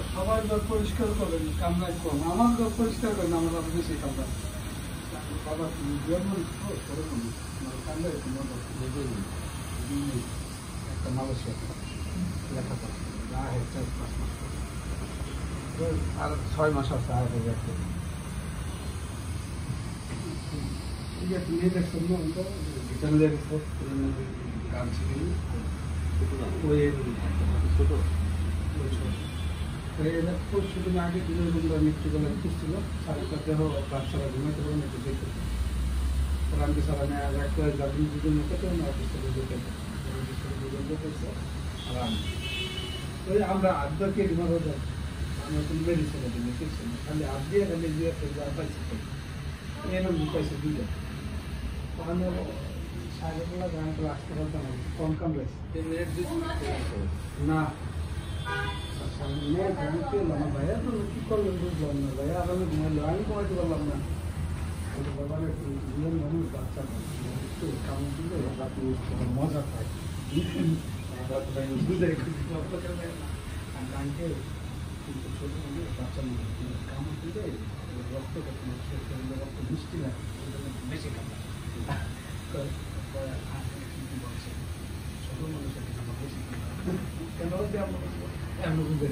সবার ঘর পরিষ্কার করেন, কামরায় কম, আমার ঘর পরিষ্কার করেন, আমার আরো বেশি কামরা। বাবা কামরায় একটা মালয়েশিয়া লেখাপড়া আর 6 মাস আছে আর নিয়ে দেখছেন না ভিটামিন দেখছো গান ছিল ওই ছোট পরশুদিন আগে মৃত্যুবেলা ছিল সারাটা দেহ বাচ্চারা ঘুমাইতে পারেন একটু দেখতে রামকে সারা একটা গাড়ি দুজন মতো অফিস থেকে দেখেছে আর ওই আমরা আড্ডাকে ঘুমাবো যাই আমরা তুমি মেডিসিন দেখেছি খালি আড দিয়ে খালি দিয়ে পাইছি এরকম পাইছে দুইটা ওখানে সাড়েবেলা গান করে আসতে পারতাম কম কাম রয়েছে না ভাইয়া তো কি করলেন বুঝলাম না ভাইয়া আর আমি ঘুমাইলো আমি ঘুমাইতে পারলাম না বাবার একটু মানুষ বাচ্চা একটু কাম দিলে রাতে মজা পায় গানকে কিন্তু ছোট বাচ্চা কাম দিলে রক্ত রক্ত মিষ্টি লাগে বেশি কাম ছোট মানুষের বেশি কেন এমন বুঝে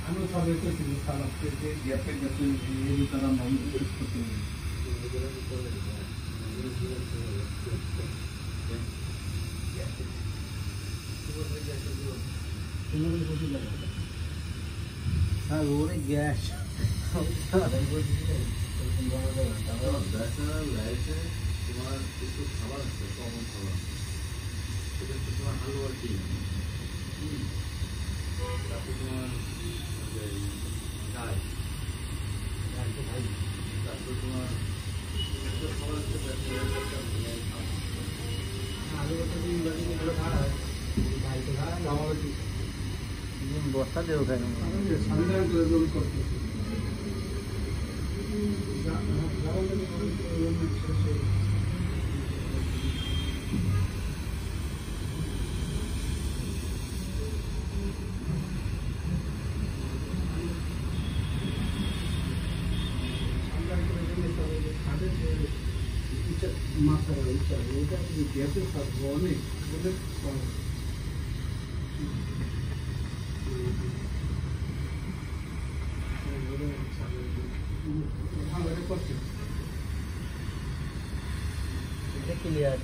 আমি সবাই করছি খারাপ থেকে গ্যাপের গ্যাপে তারা মন করতে হ্যাঁ ওরে গ্যাস তোমার কিছু খাবার আছে কমন খাবার সেটা হচ্ছে তোমার হালুয়া ডিম তারপরে তোমার ডাল তারপরে তোমার খাবার হচ্ছে বস্তা দিয়ে ওখানে মাথা ওইটা গ্যাসের থাকবো অনেক এটা ক্লিয়ার